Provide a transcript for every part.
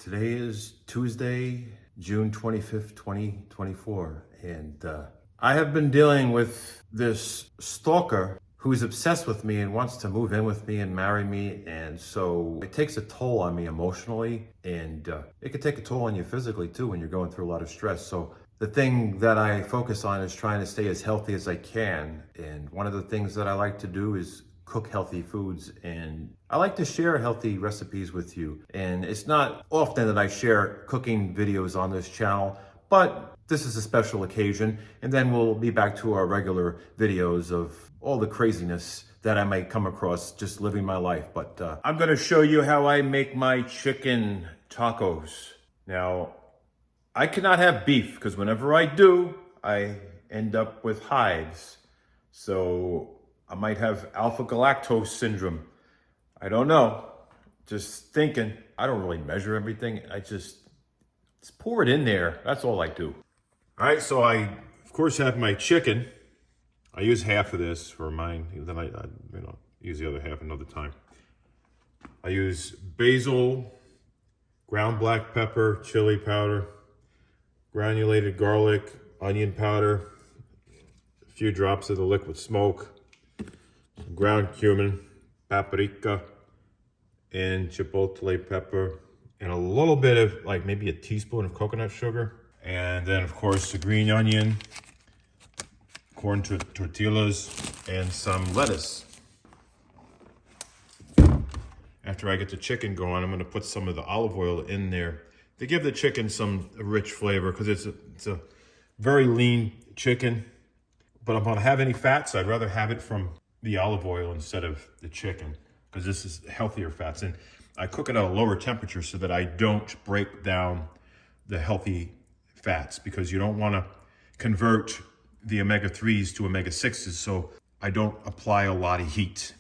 Today is Tuesday, June 25th, 2024, and I have been dealing with this stalker who is obsessed with me and wants to move in with me and marry me, and so it takes a toll on me emotionally, and it can take a toll on you physically too when you're going through a lot of stress. So the thing that I focus on is trying to stay as healthy as I can, and one of the things that I like to do is cook healthy foods, and I like to share healthy recipes with you. And it's not often that I share cooking videos on this channel, but this is a special occasion, and then we'll be back to our regular videos of all the craziness that I might come across just living my life. But I'm gonna show you how I make my chicken tacos. Now, I cannot have beef because whenever I do, I end up with hives. So I might have alpha-galactose syndrome. I don't know. Just thinking. I don't really measure everything. I just pour it in there. That's all I do. All right, so I, of course, have my chicken. I use half of this for mine. Then I use the other half another time. I use basil, ground black pepper, chili powder, granulated garlic, onion powder, a few drops of the liquid smoke, ground cumin, paprika, and chipotle pepper, and a little bit of, like, maybe a teaspoon of coconut sugar. And then, of course, the green onion, corn tortillas, and some lettuce. After I get the chicken going, I'm going to put some of the olive oil in there to give the chicken some rich flavor, because it's a very lean chicken. But if I don't have any fats, I'd rather have it from the olive oil instead of the chicken, because this is healthier fats. And I cook it at a lower temperature so that I don't break down the healthy fats, because you don't want to convert the omega-3s to omega-6s, so I don't apply a lot of heat.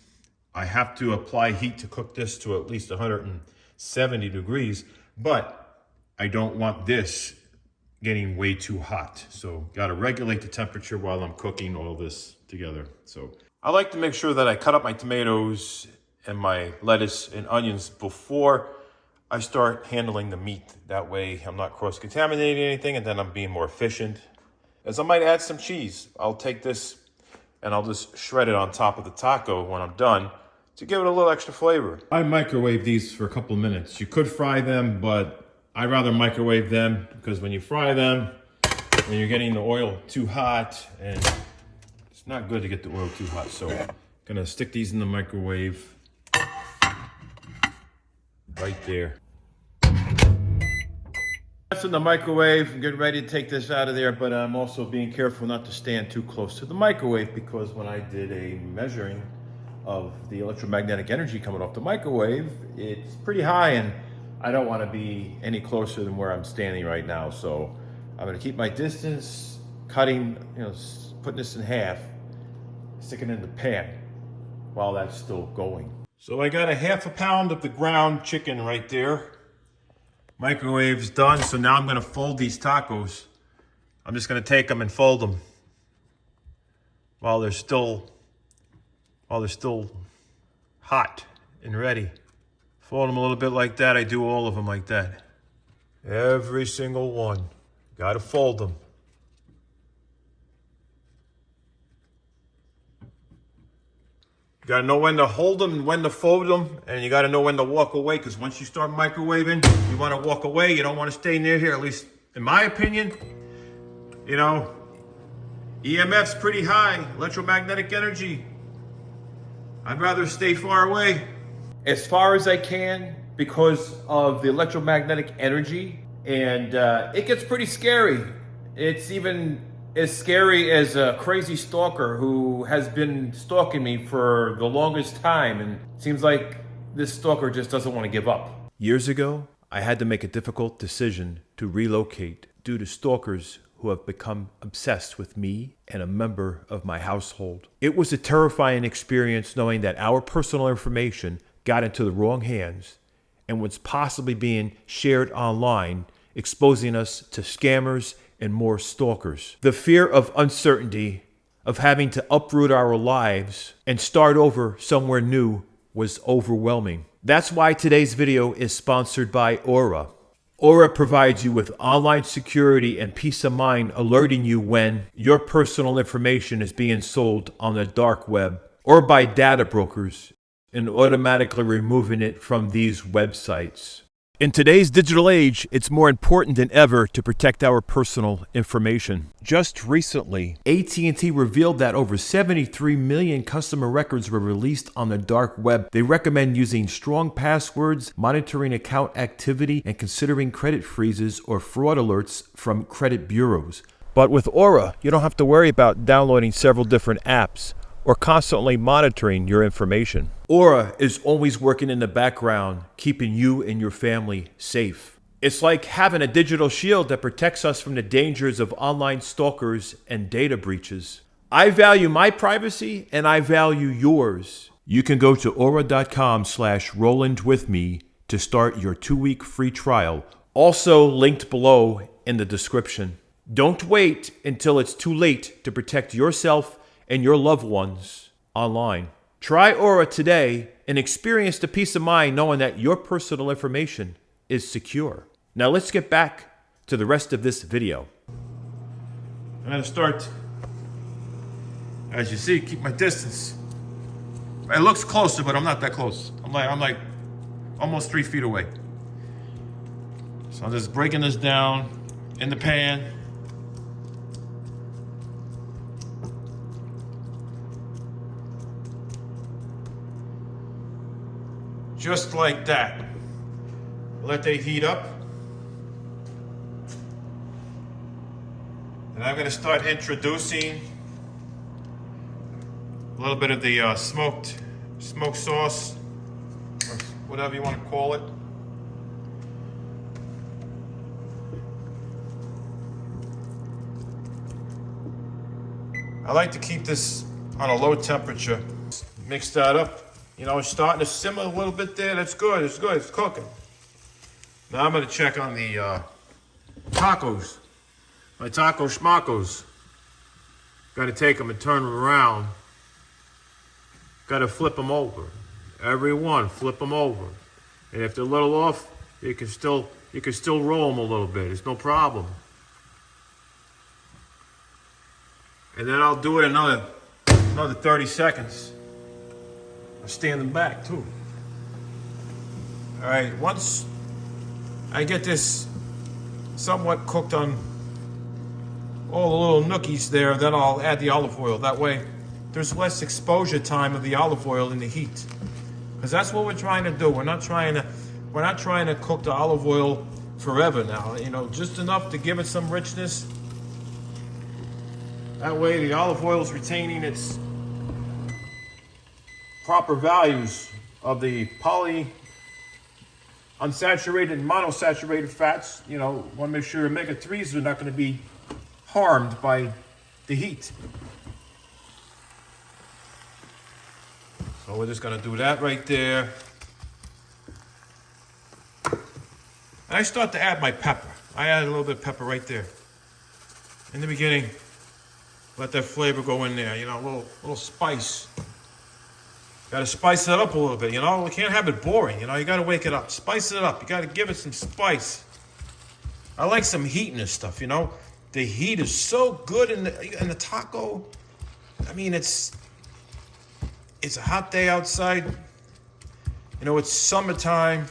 I have to apply heat to cook this to at least 170 degrees, but I don't want this getting way too hot. So got to regulate the temperature while I'm cooking all this together. So I like to make sure that I cut up my tomatoes and my lettuce and onions before I start handling the meat. That way I'm not cross-contaminating anything, and then I'm being more efficient. As I might add some cheese. I'll take this and I'll just shred it on top of the taco when I'm done to give it a little extra flavor. I microwave these for a couple minutes. You could fry them, but I'd rather microwave them, because when you fry them, when you're getting the oil too hot, and it's not good to get the oil too hot. So I'm gonna stick these in the microwave right there. That's in the microwave. I'm getting ready to take this out of there, but I'm also being careful not to stand too close to the microwave, because when I did a measuring of the electromagnetic energy coming off the microwave, it's pretty high, and I don't want to be any closer than where I'm standing right now. So I'm going to keep my distance, cutting, putting this in half, sticking it in the pan while that's still going. So I got a half a pound of the ground chicken right there. Microwave's done, so now I'm going to fold these tacos. I'm just going to take them and fold them while they're still hot and ready. Fold them a little bit like that. I do all of them like that. Every single one. Got to fold them. You got to know when to hold them and when to fold them, and you got to know when to walk away, because once you start microwaving, you want to walk away. You don't want to stay near here, at least in my opinion. EMF's pretty high, electromagnetic energy. I'd rather stay far away as far as I can because of the electromagnetic energy, and it gets pretty scary. It's even as scary as a crazy stalker who has been stalking me for the longest time, and it seems like this stalker just doesn't want to give up. Years ago, I had to make a difficult decision to relocate due to stalkers who have become obsessed with me and a member of my household. It was a terrifying experience knowing that our personal information got into the wrong hands and was possibly being shared online, exposing us to scammers and more stalkers. The fear of uncertainty, of having to uproot our lives and start over somewhere new, was overwhelming. That's why today's video is sponsored by Aura. Aura provides you with online security and peace of mind, alerting you when your personal information is being sold on the dark web or by data brokers, and automatically removing it from these websites. In today's digital age, it's more important than ever to protect our personal information. Just recently, AT&T revealed that over 73 million customer records were released on the dark web. They recommend using strong passwords, monitoring account activity, and considering credit freezes or fraud alerts from credit bureaus. But with Aura, you don't have to worry about downloading several different apps or constantly monitoring your information. Aura is always working in the background, keeping you and your family safe. It's like having a digital shield that protects us from the dangers of online stalkers and data breaches. I value my privacy and I value yours. You can go to aura.com/RolandWithMe to start your 2-week free trial, also linked below in the description. Don't wait until it's too late to protect yourself and your loved ones online. Try Aura today and experience the peace of mind knowing that your personal information is secure. Now let's get back to the rest of this video. I'm gonna start, as you see, keep my distance. It looks closer, but I'm not that close. I'm like almost 3 feet away. So I'm just breaking this down in the pan. Just like that. Let they heat up. And I'm going to start introducing a little bit of the smoked sauce, or whatever you want to call it. I like to keep this on a low temperature. Mix that up. You know, it's starting to simmer a little bit there. That's good. It's good. It's cooking. Now I'm going to check on the tacos. My taco schmacos. Got to take them and turn them around. Got to flip them over. Every one, flip them over. And if they're a little off, you can still roll them a little bit. It's no problem. And then I'll do it another 30 seconds. I'm standing back too. All right, once I get this somewhat cooked on all the little nookies there, then I'll add the olive oil. That way there's less exposure time of the olive oil in the heat. Because that's what we're trying to do. We're not trying to cook the olive oil forever now. You know, just enough to give it some richness. That way the olive oil is retaining its proper values of the unsaturated and monosaturated fats. You know, want to make sure omega-3s are not going to be harmed by the heat. So we're just going to do that right there. And I start to add my pepper. I add a little bit of pepper right there. In the beginning, let that flavor go in there, you know, a little spice. Got to spice it up a little bit, you know. We can't have it boring, you know. You got to wake it up. Spice it up. You got to give it some spice. I like some heat in this stuff, you know. The heat is so good in the taco. I mean, it's a hot day outside. You know, it's summertime.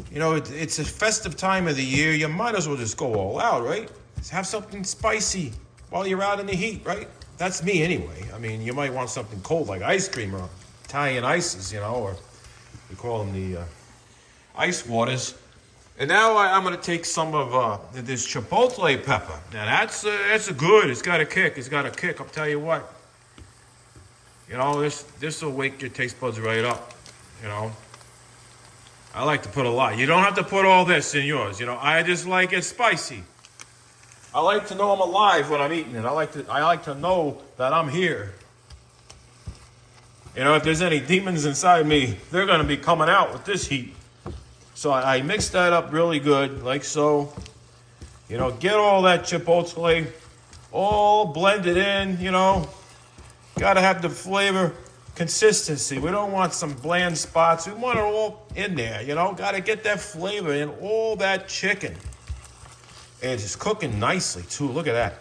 You know, it's a festive time of the year. You might as well just go all out, right? Just have something spicy while you're out in the heat, right? That's me anyway. I mean, you might want something cold like ice cream or Italian ices, you know, or we call them the ice waters. And now I'm going to take some of this chipotle pepper. Now that's a good. It's got a kick. It's got a kick. I'll tell you what. You know, this will wake your taste buds right up. You know, I like to put a lot. You don't have to put all this in yours. You know, I just like it spicy. I like to know I'm alive when I'm eating it. I like to know that I'm here. You know, if there's any demons inside me, they're going to be coming out with this heat. So I mix that up really good, like so. You know, get all that chipotle all blended in, you know. Got to have the flavor consistency. We don't want some bland spots. We want it all in there, you know. Got to get that flavor in all that chicken. And it's just cooking nicely, too. Look at that.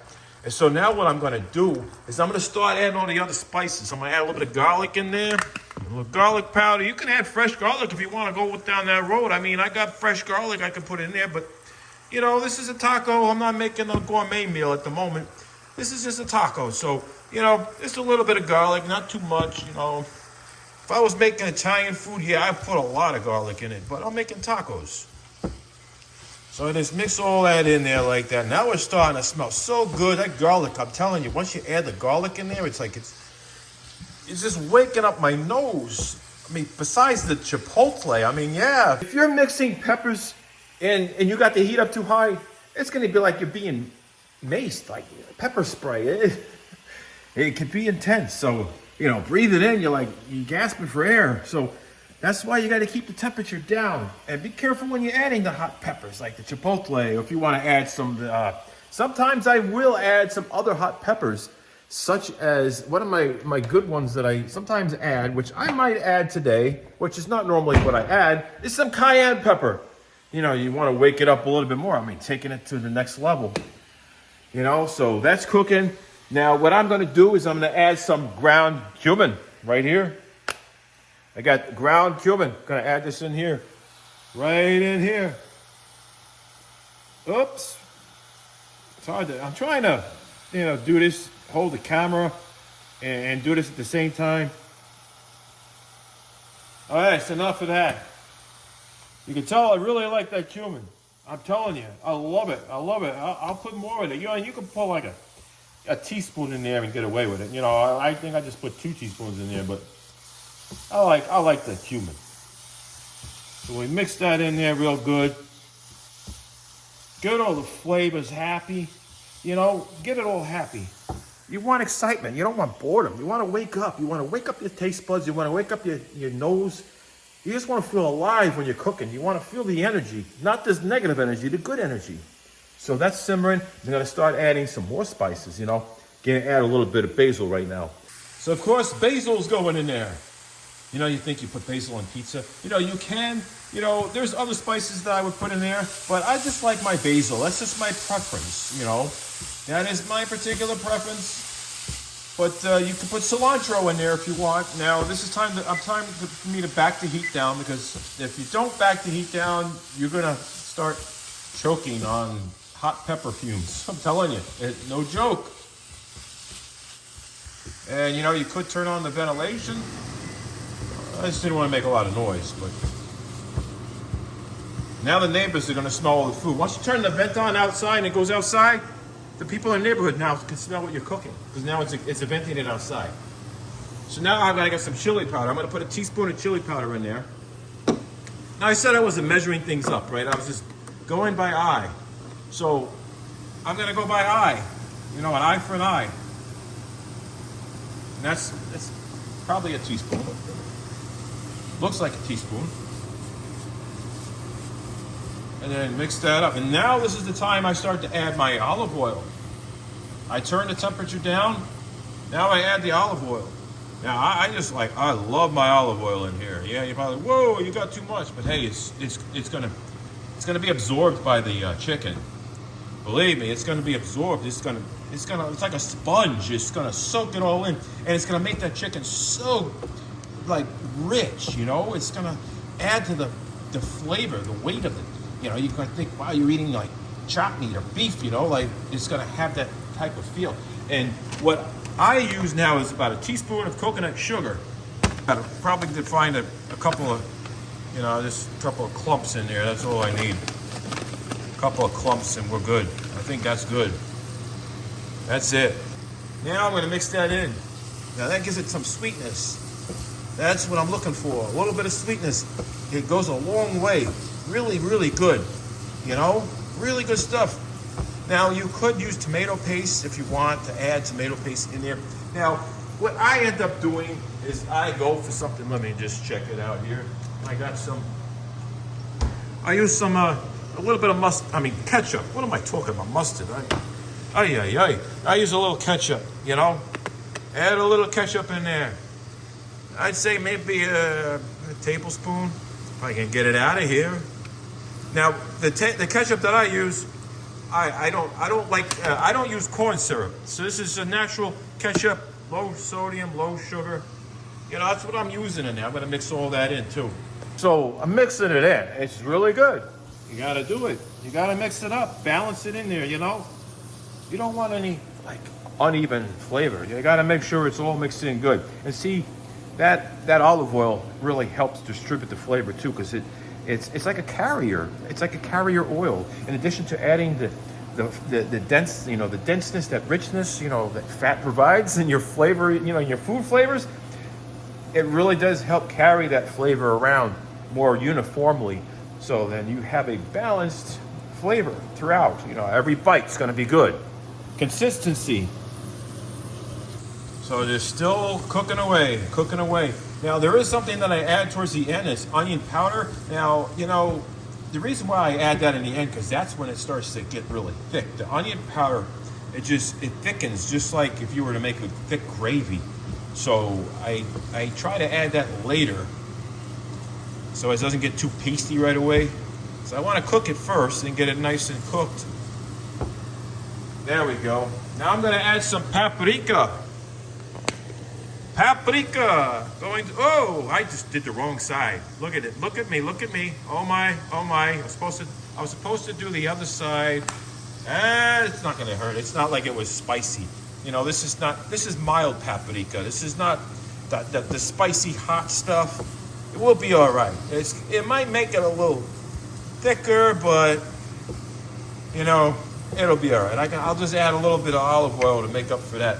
And so now what I'm going to do is I'm going to start adding all the other spices. I'm going to add a little bit of garlic in there, a little garlic powder. You can add fresh garlic if you want to go down that road. I mean, I got fresh garlic I can put in there, but, you know, this is a taco. I'm not making a gourmet meal at the moment. This is just a taco. So, you know, just a little bit of garlic, not too much, you know. If I was making Italian food, yeah, I'd put a lot of garlic in it, but I'm making tacos. So I just mix all that in there like that. Now it's starting to smell so good. That garlic, I'm telling you, once you add the garlic in there, it's like it's just waking up my nose. I mean, besides the chipotle, I mean, yeah. If you're mixing peppers and you got the heat up too high, it's going to be like you're being maced, like pepper spray. It could be intense. So, you know, breathe it in, you're gasping for air. So that's why you got to keep the temperature down. And be careful when you're adding the hot peppers, like the chipotle, or if you want to add some, sometimes I will add some other hot peppers, such as one of my good ones that I sometimes add, which I might add today, which is not normally what I add, is some cayenne pepper. You know, you want to wake it up a little bit more. I mean, taking it to the next level. You know, so that's cooking. Now, what I'm going to do is I'm going to add some ground cumin right here. I got ground cumin. Going to add this in here. Right in here. Oops. It's hard to, I'm trying to, you know, do this, hold the camera and do this at the same time. All right, it's enough of that. You can tell I really like that cumin. I'm telling you, I love it. I love it. I'll put more in it. You know, you can put like a teaspoon in there and get away with it. You know, I think I just put 2 teaspoons in there, but I like the cumin. So we mix that in there real good. Get all the flavors happy. You know, get it all happy. You want excitement. You don't want boredom. You want to wake up. You want to wake up your taste buds. You want to wake up your nose. You just want to feel alive when you're cooking. You want to feel the energy, not this negative energy, the good energy. So that's simmering. I'm going to start adding some more spices, you know. Going to add a little bit of basil right now. So, of course, basil's going in there. You know, you think you put basil on pizza. You know, you can. You know, there's other spices that I would put in there, but I just like my basil. That's just my preference, you know. That is my particular preference. But you can put cilantro in there if you want. Now, this is time for me to back the heat down, because if you don't back the heat down, you're going to start choking on hot pepper fumes. I'm telling you, no joke. And, you know, you could turn on the ventilation. I just didn't want to make a lot of noise, but now the neighbors are going to smell all the food. Once you turn the vent on outside and it goes outside, the people in the neighborhood now can smell what you're cooking, because now it's venting it outside. So now I'm going to get some chili powder. I'm going to put a teaspoon of chili powder in there. Now I said I wasn't measuring things up, right? I was just going by eye. So I'm going to go by eye. You know, an eye for an eye. And that's probably a teaspoon. Looks like a teaspoon. And then mix that up. And now this is the time I start to add my olive oil. I turn the temperature down. Now I add the olive oil. Now I love my olive oil in here. Yeah, you're probably, whoa, you got too much. But hey, it's gonna be absorbed by the chicken. Believe me, it's gonna be absorbed. It's like a sponge. It's gonna soak it all in, and it's gonna make that chicken so like rich. You know, it's gonna add to the flavor, the weight of it. You know, you're going to think, wow, you're eating like chopped meat or beef, you know, like it's going to have that type of feel. And what I use now is about a teaspoon of coconut sugar. I'd probably could find a couple of, you know, just a couple of clumps in there. That's all I need. A couple of clumps and we're good. I think that's good. That's it. Now I'm going to mix that in. Now that gives it some sweetness. That's what I'm looking for. A little bit of sweetness. It goes a long way. Really, really good. You know, really good stuff. Now, you could use tomato paste if you want to add tomato paste in there. Now, what I end up doing is I go for something. Let me just check it out here. I use some, a little bit of ketchup. What am I talking about? Mustard. I use a little ketchup, you know. Add a little ketchup in there. I'd say maybe a tablespoon, if I can get it out of here. Now, the ketchup that I use, I don't use corn syrup. So this is a natural ketchup, low sodium, low sugar. You know, that's what I'm using in there. I'm gonna mix all that in too. So I'm mixing it in. It's really good. You gotta do it. You gotta mix it up, balance it in there, you know? You don't want any like uneven flavor. You gotta make sure it's all mixed in good. And see, that olive oil really helps distribute the flavor too, because it's like a carrier. It's like a carrier oil. In addition to adding the dense, you know, the denseness, that richness, you know, that fat provides in your flavor, you know, in your food flavors, it really does help carry that flavor around more uniformly. So then you have a balanced flavor throughout. You know, every bite's going to be good. Consistency. So they're still cooking away, cooking away. Now there is something that I add towards the end. It's onion powder. Now, you know, the reason why I add that in the end, because that's when it starts to get really thick. The onion powder, it thickens, just like if you were to make a thick gravy. So I try to add that later, so it doesn't get too pasty right away. So I want to cook it first and get it nice and cooked. There we go. Now I'm going to add some paprika. Paprika. Oh, I just did the wrong side. Look at it. Look at me. Look at me. Oh my. Oh my. I was supposed to do the other side. It's not going to hurt. It's not like it was spicy. You know, this is mild paprika. This is not the spicy hot stuff. It will be all right. It might make it a little thicker, but you know, it'll be all right. I'll just add a little bit of olive oil to make up for that.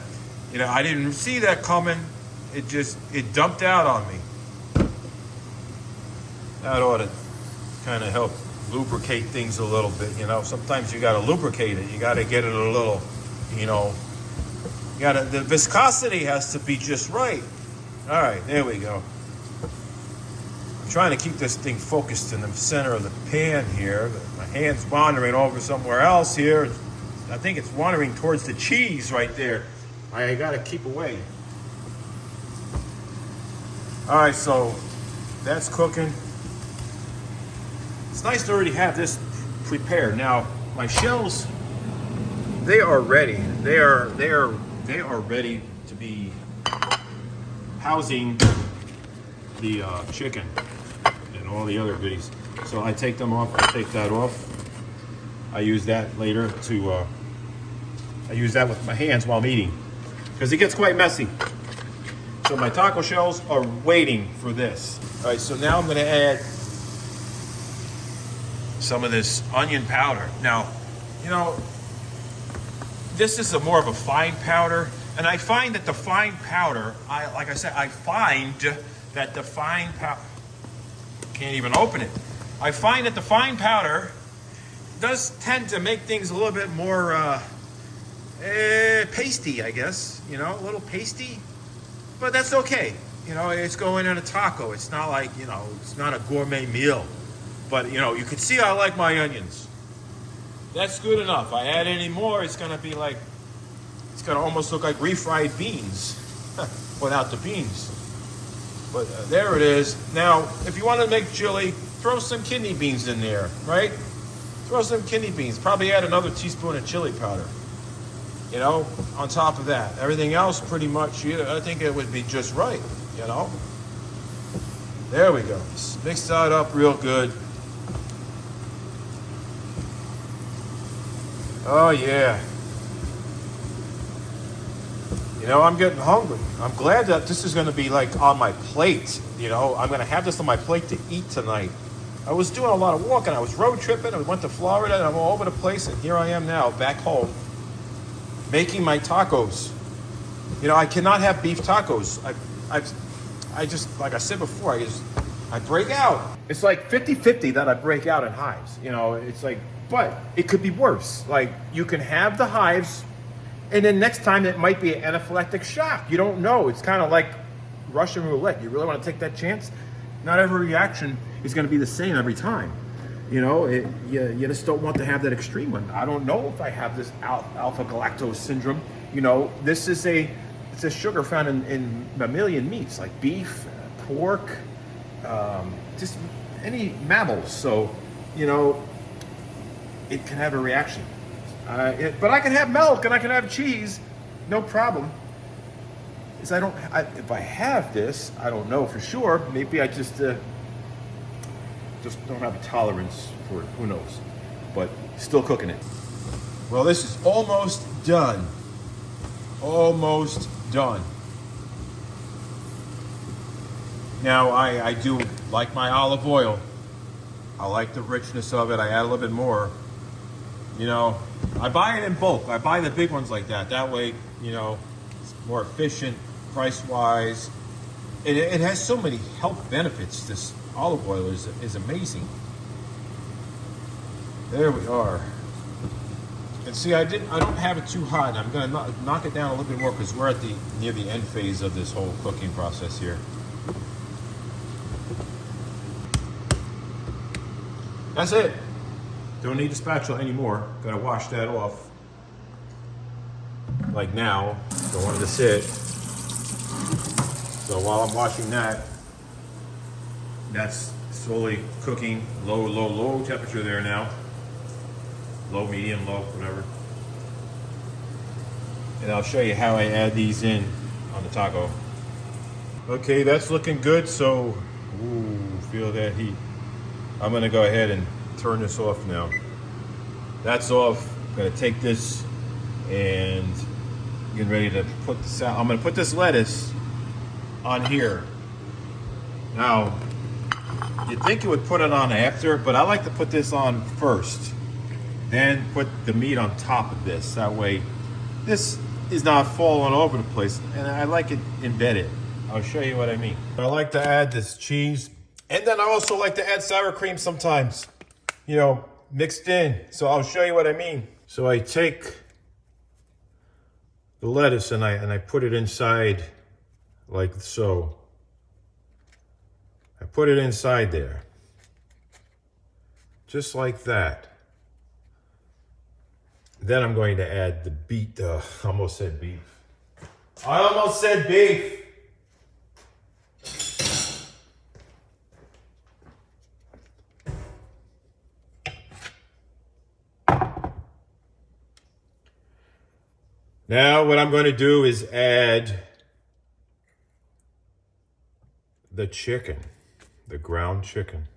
You know, I didn't see that coming. It dumped out on me. That ought to kind of help lubricate things a little bit. You know, sometimes you got to lubricate it. You got to get it a little, you know, the viscosity has to be just right. All right, there we go. I'm trying to keep this thing focused in the center of the pan here. My hand's wandering over somewhere else here. I think it's wandering towards the cheese right there. I got to keep away. All right, so that's cooking. It's nice to already have this prepared. Now, my shells, they are ready. They are ready to be housing the chicken and all the other goodies. So I take them off. I take that off. I use that later to. I use that with my hands while I'm eating, because it gets quite messy. So my taco shells are waiting for this. All right, so now I'm going to add some of this onion powder. Now, you know, this is more of a fine powder, and I find that the fine powder, I find that the fine powder, can't even open it. I find that the fine powder does tend to make things a little bit more pasty, I guess, you know, a little pasty. But that's okay. You know, it's going in a taco. It's not like, you know, it's not a gourmet meal. But, you know, you can see I like my onions. That's good enough. I add any more, it's going to be like, it's going to almost look like refried beans without the beans. But there it is. Now, if you want to make chili, throw some kidney beans in there, right? Throw some kidney beans. Probably add another teaspoon of chili powder. You know, on top of that. Everything else pretty much, I think it would be just right, you know. There we go. Just mix that up real good. Oh, yeah. You know, I'm getting hungry. I'm glad that this is going to be like on my plate. You know, I'm going to have this on my plate to eat tonight. I was doing a lot of walking. I was road tripping. I went to Florida and I'm all over the place. And here I am now back home making my tacos. You know, I cannot have beef tacos. I just, like I said before, I break out. It's like 50-50 that I break out in hives. You know, it's like, but it could be worse. Like, you can have the hives, and then next time it might be an anaphylactic shock. You don't know. It's kind of like Russian roulette. You really want to take that chance? Not every reaction is going to be the same every time. You know, you just don't want to have that extreme one. I don't know if I have this alpha galactose syndrome. You know, this is a It's a sugar found in mammalian meats like beef, pork, just any mammals. So, you know, it can have a reaction. But I can have milk and I can have cheese, no problem. Is if I have this, I don't know for sure. Maybe I just don't have a tolerance for it. Who knows? But still cooking it. Well, this is almost done. Almost done. Now, I do like my olive oil. I like the richness of it. I add a little bit more. You know, I buy it in bulk. I buy the big ones like that. That way, you know, it's more efficient, price-wise. It has so many health benefits. This olive oil is amazing. There we are. And see, I don't have it too hot. I'm gonna knock it down a little bit more because we're near the end phase of this whole cooking process here. That's it. Don't need the spatula anymore. Gotta wash that off. Like now, don't want it to sit. So while I'm washing that, that's slowly cooking. Low temperature there now. Low, medium, low, whatever. And I'll show you how I add these in on the taco. Okay, that's looking good. So, ooh, feel that heat. I'm gonna go ahead and turn this off now. That's off. I'm gonna take this and get ready to put this out. I'm gonna put this lettuce on here. Now, you'd think you would put it on after, but I like to put this on first. Then put the meat on top of this. That way, this is not falling all over the place. And I like it embedded. I'll show you what I mean. I like to add this cheese. And then I also like to add sour cream sometimes. You know, mixed in. So I'll show you what I mean. So I take the lettuce and I put it inside like so. I put it inside there. Just like that. Then I'm going to add the beet. I almost said beef. I almost said beef. Now what I'm going to do is add the chicken, the ground chicken.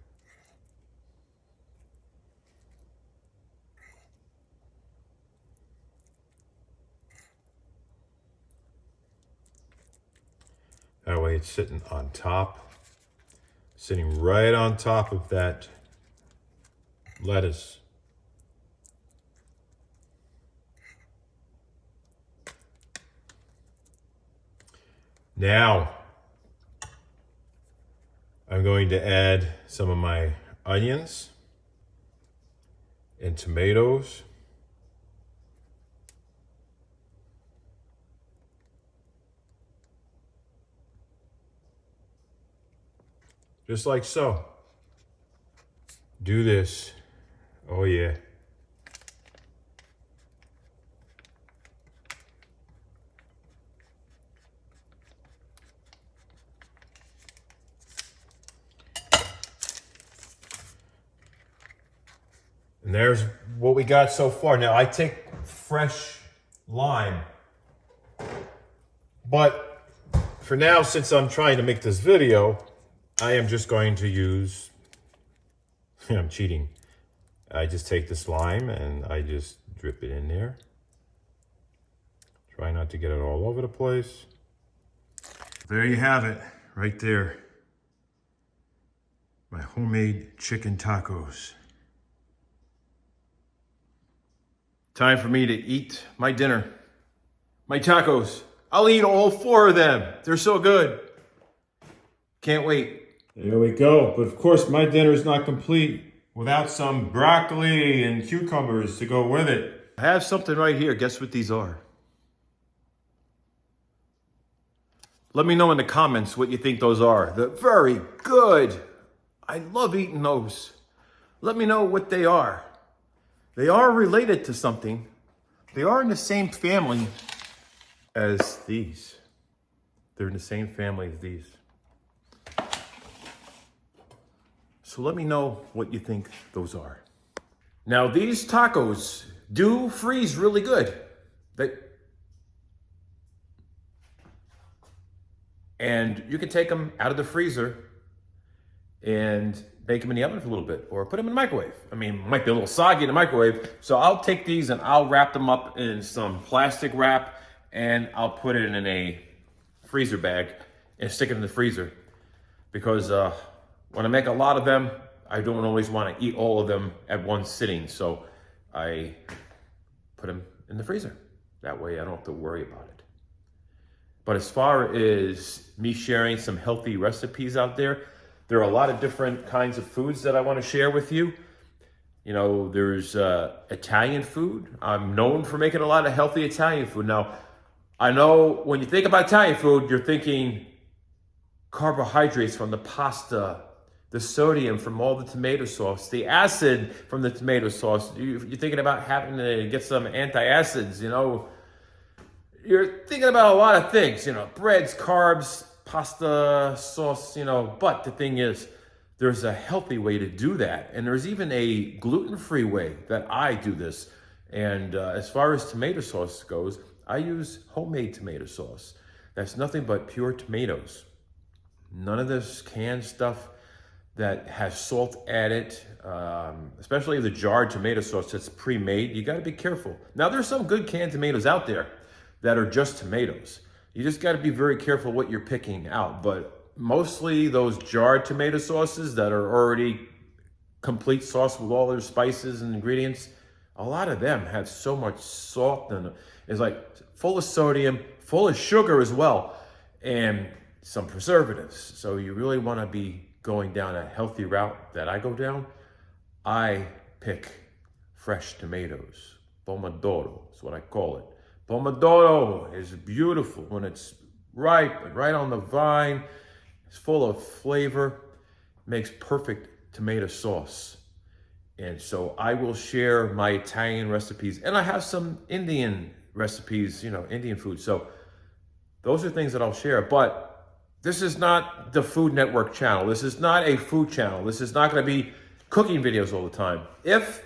That way it's sitting on top, sitting right on top of that lettuce. Now, I'm going to add some of my onions and tomatoes. Just like so. Do this. Oh yeah. And there's what we got so far. Now I take fresh lime, but for now, since I'm trying to make this video, I am just going to use, I'm cheating. I just take this lime and I just drip it in there. Try not to get it all over the place. There you have it, right there. My homemade chicken tacos. Time for me to eat my dinner. My tacos. I'll eat all 4 of them. They're so good. Can't wait. There we go. But of course, my dinner is not complete without some broccoli and cucumbers to go with it. I have something right here. Guess what these are? Let me know in the comments what you think those are. They're very good. I love eating those. Let me know what they are. They are related to something. They are in the same family as these. They're in the same family as these. So let me know what you think those are. Now these tacos do freeze really good. And you can take them out of the freezer and bake them in the oven for a little bit, or put them in the microwave. I mean, might be a little soggy in the microwave. So I'll take these and I'll wrap them up in some plastic wrap, and I'll put it in a freezer bag and stick it in the freezer. Because when I make a lot of them, I don't always want to eat all of them at one sitting. So I put them in the freezer. That way I don't have to worry about it. But as far as me sharing some healthy recipes out there, there are a lot of different kinds of foods that I want to share with you. You know, there's Italian food. I'm known for making a lot of healthy Italian food. Now, I know when you think about Italian food, you're thinking carbohydrates from the pasta, the sodium from all the tomato sauce, the acid from the tomato sauce. You're thinking about having to get some antacids, you know. You're thinking about a lot of things, you know, breads, carbs, pasta, sauce, you know. But the thing is, there's a healthy way to do that. And there's even a gluten-free way that I do this. And as far as tomato sauce goes, I use homemade tomato sauce. That's nothing but pure tomatoes. None of this canned stuff that has salt added, especially the jarred tomato sauce that's pre-made. You gotta be careful. Now there's some good canned tomatoes out there that are just tomatoes. You just gotta be very careful what you're picking out. But mostly those jarred tomato sauces that are already complete sauce with all their spices and ingredients, a lot of them have so much salt in them. It's like full of sodium, full of sugar as well, and some preservatives. So you really wanna be going down a healthy route that I go down. I pick fresh tomatoes. Pomodoro is what I call it. Pomodoro is beautiful when it's ripe and right on the vine. It's full of flavor, makes perfect tomato sauce. And so I will share my Italian recipes, and I have some Indian recipes, you know, Indian food. So those are things that I'll share, but this is not the Food Network channel. This is not a food channel. This is not gonna be cooking videos all the time. If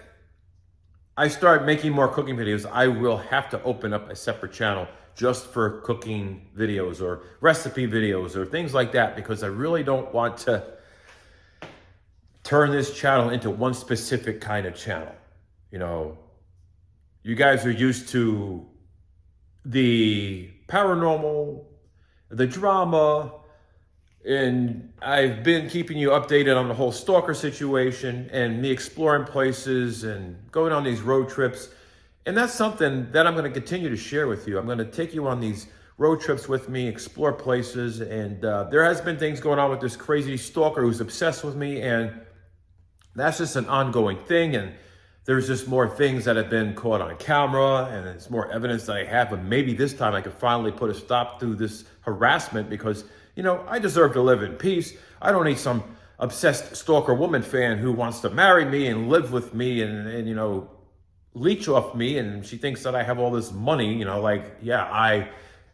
I start making more cooking videos, I will have to open up a separate channel just for cooking videos or recipe videos or things like that, because I really don't want to turn this channel into one specific kind of channel. You know, you guys are used to the paranormal, the drama, and I've been keeping you updated on the whole stalker situation and me exploring places and going on these road trips. And that's something that I'm going to continue to share with you. I'm going to take you on these road trips with me, explore places. And there has been things going on with this crazy stalker who's obsessed with me. And that's just an ongoing thing. And there's just more things that have been caught on camera, and it's more evidence that I have. But maybe this time I could finally put a stop to this harassment, because you know, I deserve to live in peace. I don't need some obsessed stalker woman fan who wants to marry me and live with me and you know, leech off me. And she thinks that I have all this money, you know, like, yeah,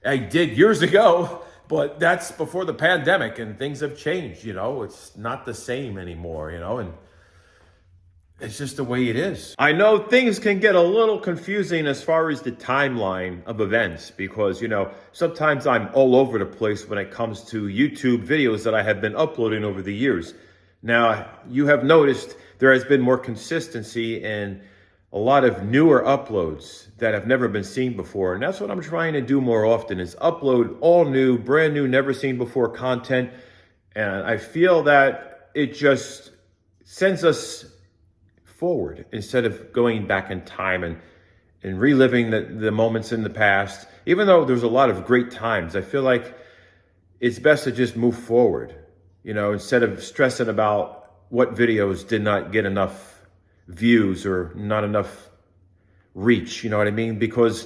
I did years ago, but that's before the pandemic and things have changed, you know. It's not the same anymore, you know, and it's just the way it is. I know things can get a little confusing as far as the timeline of events, because, you know, sometimes I'm all over the place when it comes to YouTube videos that I have been uploading over the years. Now, you have noticed there has been more consistency and a lot of newer uploads that have never been seen before. And that's what I'm trying to do more often, is upload all new, brand new, never seen before content. And I feel that it just sends us forward instead of going back in time and reliving the moments in the past. Even though there's a lot of great times, I feel like it's best to just move forward, you know, instead of stressing about what videos did not get enough views or not enough reach, you know what I mean? Because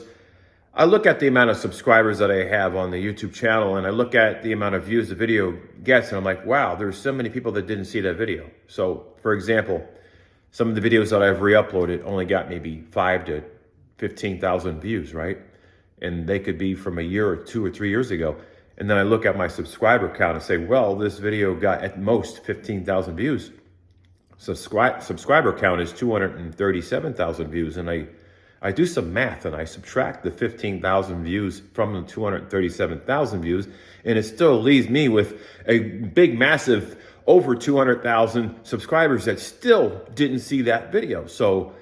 I look at the amount of subscribers that I have on the YouTube channel, and I look at the amount of views the video gets, and I'm like, wow, there's so many people that didn't see that video. So, for example, some of the videos that I've re-uploaded only got maybe 5 to 15,000 views, right? And they could be from a year or 2 or 3 years ago. And then I look at my subscriber count and say, well, this video got at most 15,000 views. Subscriber count is 237,000 views. And I do some math and I subtract the 15,000 views from the 237,000 views. And it still leaves me with a big, massive over 200,000 subscribers that still didn't see that video. So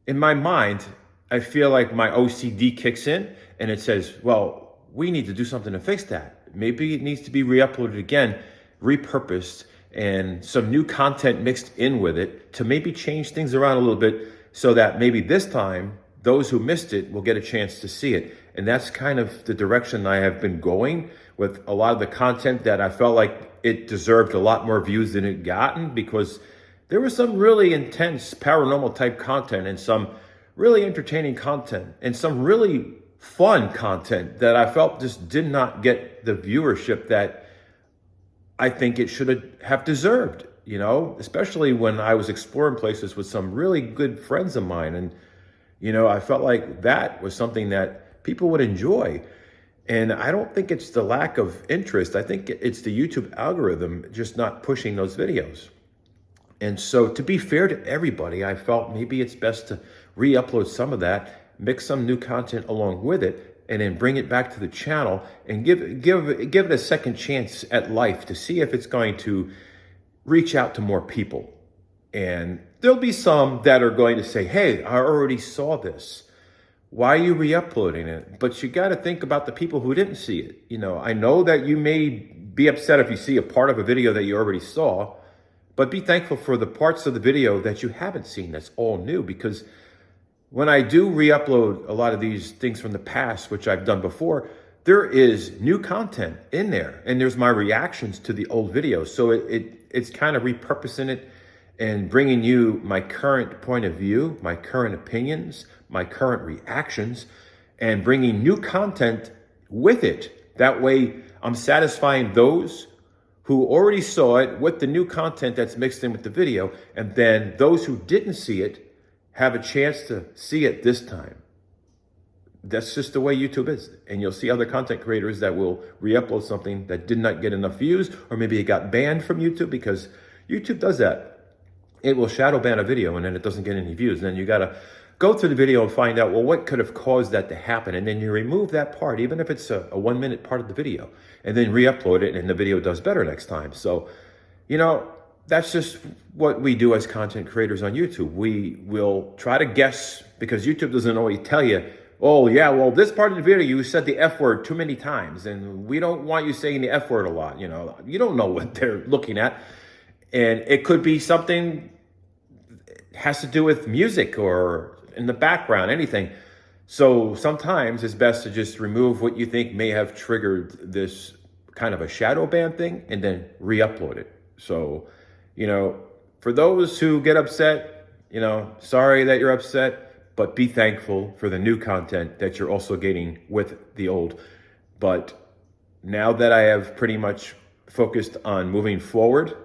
in my mind, I feel like my OCD kicks in and it says, well, we need to do something to fix that. Maybe it needs to be re-uploaded again, repurposed, and some new content mixed in with it to maybe change things around a little bit so that maybe this time those who missed it will get a chance to see it. And that's kind of the direction I have been going with a lot of the content that I felt like it deserved a lot more views than it gotten, because there was some really intense paranormal type content and some really entertaining content and some really fun content that I felt just did not get the viewership that I think it should have deserved, you know, especially when I was exploring places with some really good friends of mine. And, you know, I felt like that was something that people would enjoy. And I don't think it's the lack of interest. I think it's the YouTube algorithm just not pushing those videos. And so to be fair to everybody, I felt maybe it's best to re-upload some of that, mix some new content along with it, and then bring it back to the channel and give it a second chance at life to see if it's going to reach out to more people. And there'll be some that are going to say, hey, I already saw this. Why are you re-uploading it? But you got to think about the people who didn't see it. You know, I know that you may be upset if you see a part of a video that you already saw, but be thankful for the parts of the video that you haven't seen that's all new. Because when I do re-upload a lot of these things from the past, which I've done before, there is new content in there, and there's my reactions to the old videos. So it's kind of repurposing it and bringing you my current point of view, my current opinions, my current reactions, and bringing new content with it. That way I'm satisfying those who already saw it with the new content that's mixed in with the video, and then those who didn't see it have a chance to see it this time. That's just the way YouTube is. And you'll see other content creators that will re-upload something that did not get enough views, or maybe it got banned from YouTube, because YouTube does that. It will shadow ban a video and then it doesn't get any views. And then you gotta go through the video and find out, well, what could have caused that to happen? And then you remove that part, even if it's a 1 minute part of the video, and then re-upload it and the video does better next time. So, you know, that's just what we do as content creators on YouTube. We will try to guess, because YouTube doesn't always tell you, oh yeah, well, this part of the video, you said the F word too many times, and we don't want you saying the F word a lot. You know, you don't know what they're looking at. And it could be something has to do with music or in the background, anything. So sometimes it's best to just remove what you think may have triggered this kind of a shadow ban thing and then re-upload it. So, you know, for those who get upset, you know, sorry that you're upset, but be thankful for the new content that you're also getting with the old. But now that I have pretty much focused on moving forward,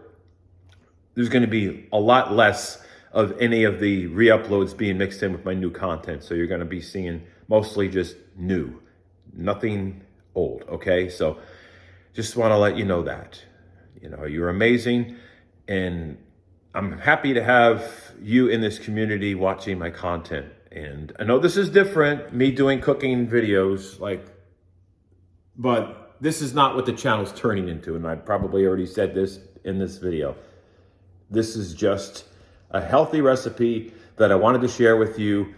there's going to be a lot less of any of the re-uploads being mixed in with my new content. So you're going to be seeing mostly just new, nothing old. Okay. So just want to let you know that, you know, you're amazing. And I'm happy to have you in this community watching my content. And I know this is different, me doing cooking videos, but this is not what the channel's turning into. And I probably already said this in this video. This is just a healthy recipe that I wanted to share with you,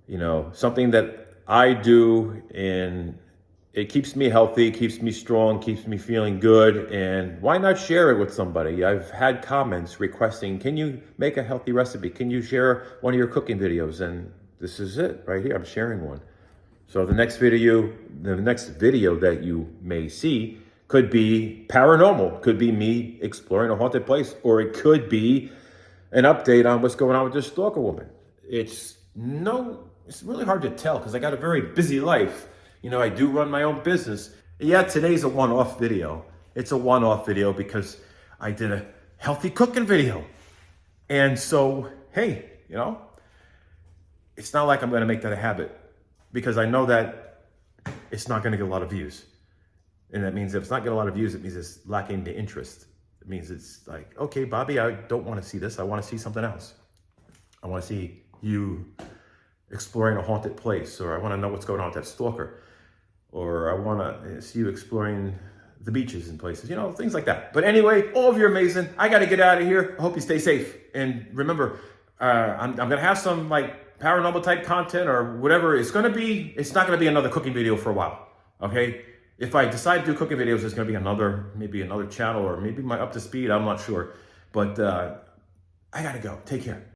you know, something that I do, and it keeps me healthy, keeps me strong, keeps me feeling good. And why not share it with somebody? I've had comments requesting, can you make a healthy recipe? Can you share one of your cooking videos? And this is it right here. I'm sharing one. So the next video that you may see could be paranormal, could be me exploring a haunted place, or it could be an update on what's going on with this stalker woman. It's really hard to tell because I got a very busy life. You know, I do run my own business. Yeah, today's a one-off video. It's a one-off video because I did a healthy cooking video. And so, hey, you know, it's not like I'm going to make that a habit, because I know that it's not going to get a lot of views. And that means if it's not getting a lot of views, it means it's lacking the interest. It means it's like, okay, Bobby, I don't want to see this. I want to see something else. I want to see you exploring a haunted place, or I want to know what's going on with that stalker, or I want to see you exploring the beaches and places, you know, things like that. But anyway, all of you are amazing. I got to get out of here. I hope you stay safe. And remember, I'm going to have some like paranormal type content or whatever. It's not going to be another cooking video for a while. Okay. If I decide to do cooking videos, there's going to be maybe another channel, or maybe my up to speed. I'm not sure, but I got to go. Take care.